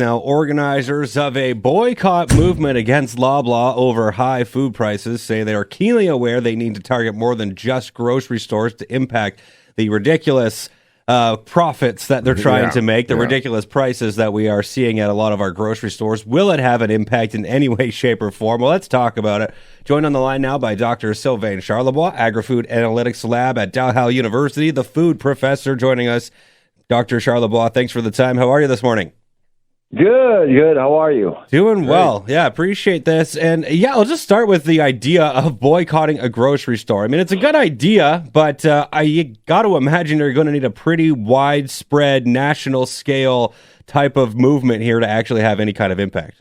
Now, organizers of a boycott movement against Loblaw over high food prices say they are keenly aware they need to target more than just grocery stores to impact the ridiculous profits that they're trying to make, the ridiculous prices that we are seeing at a lot of our grocery stores. Will it have an impact in any way, shape, or form? Well, let's talk about it. Joined on the line now by Dr. Sylvain Charlebois, Agri-Food Analytics Lab at Dalhousie University, the food professor joining us. Dr. Charlebois, thanks for the time. How are you this morning? Good. How are you? Doing well. Yeah, appreciate this. And yeah, I'll just start with the idea of boycotting a grocery store. I mean, it's a good idea, but you got to imagine you're going to need a pretty widespread national scale type of movement here to actually have any kind of impact.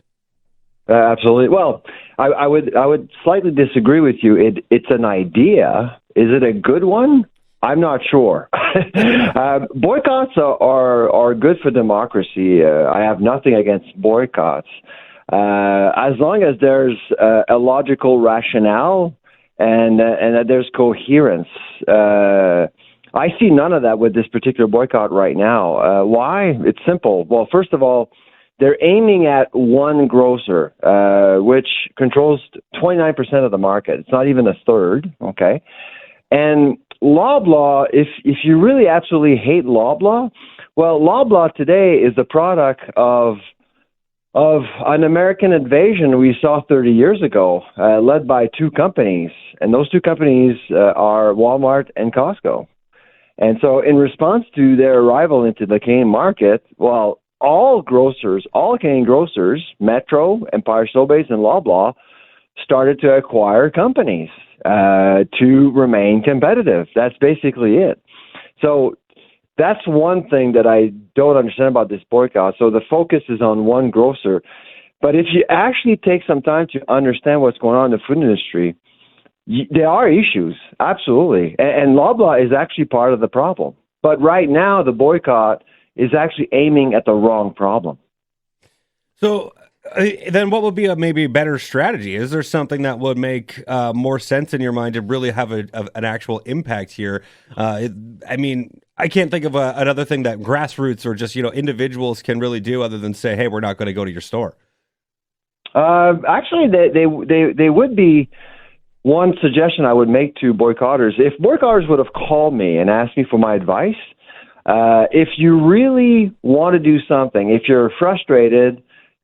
Absolutely. Well, I would slightly disagree with you. It's an idea. Is it a good one? I'm not sure. Boycotts are good for democracy. I have nothing against boycotts. As long as there's a logical rationale and that there's coherence. I see none of that with this particular boycott right now. Why? It's simple. Well, first of all, they're aiming at one grocer, which controls 29% of the market. It's not even a third, okay? And Loblaw, if you really absolutely hate Loblaw, well, Loblaw today is the product of an American invasion we saw 30 years ago, led by two companies. And those two companies are Walmart and Costco. And so in response to their arrival into the Canadian market, well, all Canadian grocers, Metro, Empire Sobeys, and Loblaw, started to acquire companies to remain competitive. That's basically it. So that's one thing that I don't understand about this boycott. So the focus is on one grocer. But if you actually take some time to understand what's going on in the food industry, there are issues, absolutely. And Loblaw is actually part of the problem. But right now, the boycott is actually aiming at the wrong problem. So then what would be a maybe better strategy? Is there something that would make more sense in your mind to really have an actual impact here? I mean, I can't think of another thing that grassroots or just, individuals can really do other than say, hey, we're not going to go to your store. Actually, they would be one suggestion I would make to boycotters. If boycotters would have called me and asked me for my advice, if you really want to do something, if you're frustrated,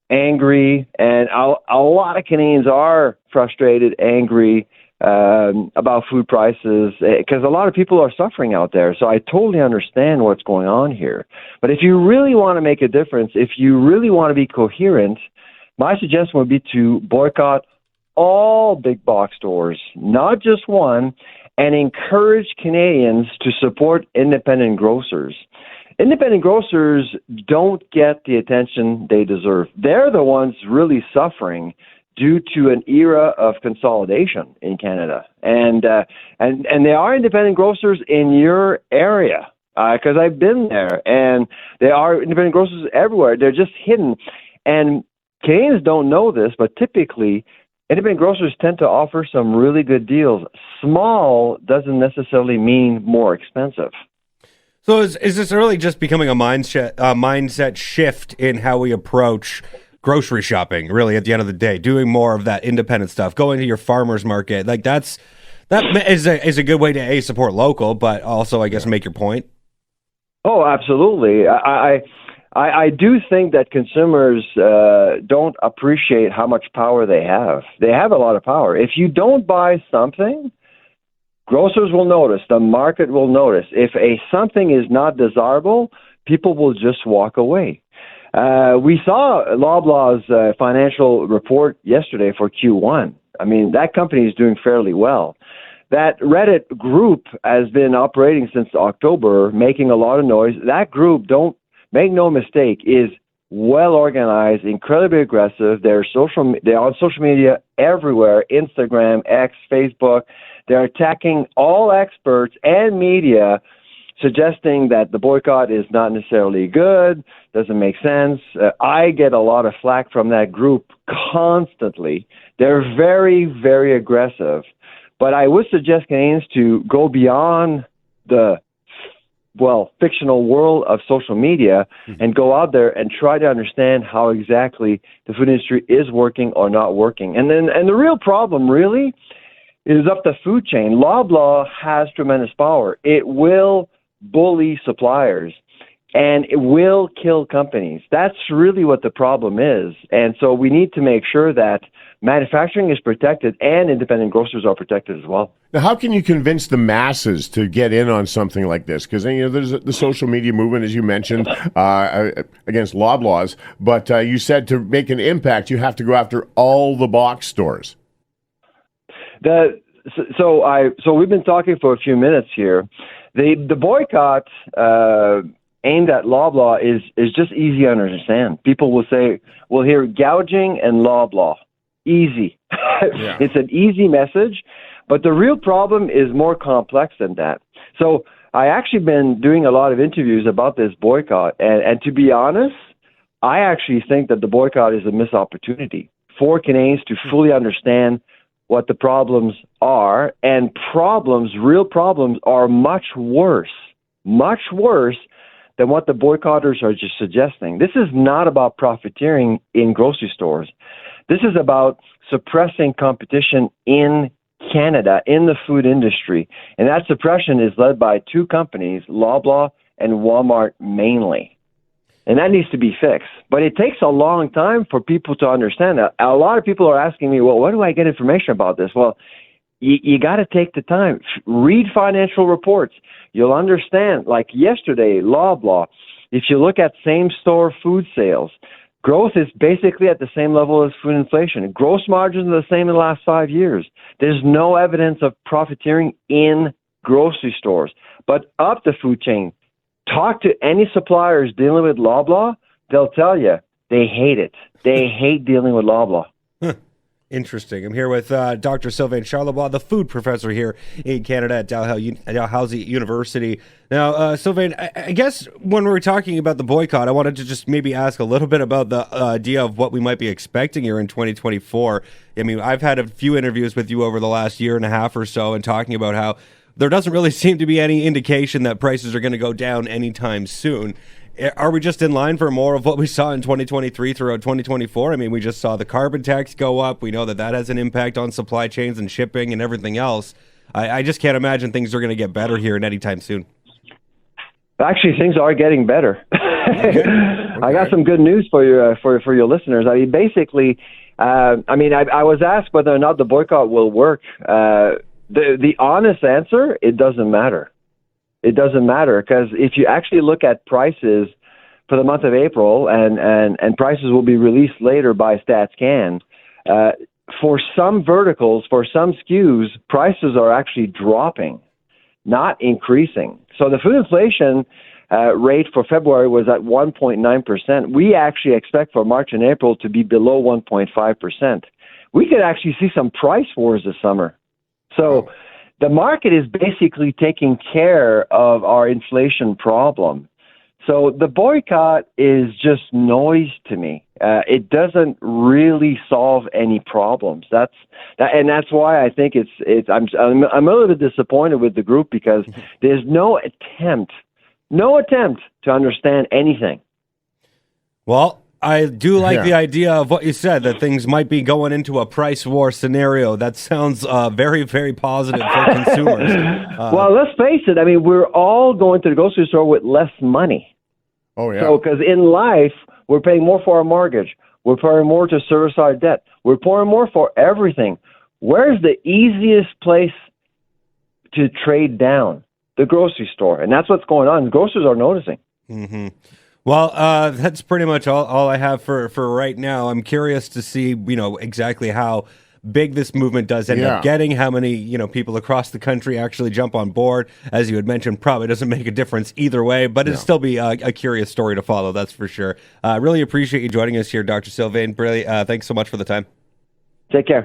angry, and a lot of Canadians are frustrated, angry about food prices because a lot of people are suffering out there. So I totally understand what's going on here. But if you really want to make a difference, if you really want to be coherent, my suggestion would be to boycott all big box stores, not just one, and encourage Canadians to support independent grocers. Independent grocers don't get the attention they deserve. They're the ones really suffering due to an era of consolidation in Canada. And there are independent grocers in your area, because I've been there, and there are independent grocers everywhere. They're just hidden. And Canadians don't know this, but typically independent grocers tend to offer some really good deals. Small doesn't necessarily mean more expensive. So is this really just becoming a mindset shift in how we approach grocery shopping, really, at the end of the day, doing more of that independent stuff, going to your farmer's market? Like that is a good way to support local, but also, I guess, make your point? Oh, absolutely. I do think that consumers don't appreciate how much power they have. They have a lot of power. If you don't buy something, grocers will notice, the market will notice. If something is not desirable, people will just walk away. We saw Loblaw's financial report yesterday for Q1. I mean, that company is doing fairly well. That Reddit group has been operating since October, making a lot of noise. That group, don't make no mistake, is well organized, incredibly aggressive. They're on social media everywhere, Instagram, X, Facebook. They're attacking all experts and media, suggesting that the boycott is not necessarily good, doesn't make sense. I get a lot of flack from that group constantly. They're very, very aggressive. But I would suggest Canadians to go beyond the fictional world of social media and go out there and try to understand how exactly the food industry is working or not working. And the real problem really is up the food chain. Loblaw has tremendous power. It will bully suppliers and it will kill companies. That's really what the problem is. And so we need to make sure that manufacturing is protected and independent grocers are protected as well. Now, how can you convince the masses to get in on something like this? Because there's the social media movement, as you mentioned, against Loblaws. But you said to make an impact, you have to go after all the box stores. So we've been talking for a few minutes here. The boycott aimed at Loblaw is just easy to understand. People will say, we'll hear gouging and Loblaw. Easy. Yeah. It's an easy message, but the real problem is more complex than that. So I actually been doing a lot of interviews about this boycott, and to be honest, I actually think that the boycott is a missed opportunity for Canadians to fully understand what the problems are, and real problems are much worse than what the boycotters are just suggesting. This is not about profiteering in grocery stores. This is about suppressing competition in Canada, in the food industry. And that suppression is led by two companies, Loblaw and Walmart mainly. And that needs to be fixed. But it takes a long time for people to understand that. A lot of people are asking me, well, where do I get information about this? Well, you got to take the time. Read financial reports. You'll understand. Like yesterday, Loblaw, if you look at same-store food sales, growth is basically at the same level as food inflation. Gross margins are the same in the last 5 years. There's no evidence of profiteering in grocery stores. But up the food chain, talk to any suppliers dealing with Loblaw, they'll tell you they hate it. They hate dealing with Loblaw. Interesting. I'm here with Dr. Sylvain Charlebois, the food professor here in Canada at Dalhousie University. Now, Sylvain, I guess when we're talking about the boycott, I wanted to just maybe ask a little bit about the idea of what we might be expecting here in 2024. I mean, I've had a few interviews with you over the last year and a half or so and talking about how there doesn't really seem to be any indication that prices are going to go down anytime soon. Are we just in line for more of what we saw in 2023 throughout 2024? I mean, we just saw the carbon tax go up. We know that that has an impact on supply chains and shipping and everything else. I just can't imagine things are going to get better here anytime soon. Actually, things are getting better. Okay. I got some good news for your listeners. I mean, basically, I was asked whether or not the boycott will work. The honest answer, it doesn't matter. It doesn't matter, because if you actually look at prices for the month of April, and prices will be released later by StatsCan, for some verticals, for some SKUs, prices are actually dropping, not increasing. So the food inflation rate for February was at 1.9%. We actually expect for March and April to be below 1.5%. We could actually see some price wars this summer. So the market is basically taking care of our inflation problem. So the boycott is just noise to me. It doesn't really solve any problems. That's why I think I'm a little bit disappointed with the group, because there's no attempt to understand anything. Well, I do like the idea of what you said, that things might be going into a price war scenario. That sounds very, very positive for consumers. Well, let's face it. I mean, we're all going to the grocery store with less money. Oh, yeah. So, because in life, we're paying more for our mortgage. We're paying more to service our debt. We're paying more for everything. Where's the easiest place to trade down? The grocery store. And that's what's going on. Grocers are noticing. Mm-hmm. Well, that's pretty much all I have for right now. I'm curious to see, exactly how big this movement does end up getting, how many, people across the country actually jump on board. As you had mentioned, probably doesn't make a difference either way, but it'll still be a curious story to follow, that's for sure. Really appreciate you joining us here, Dr. Sylvain. Really, thanks so much for the time. Take care.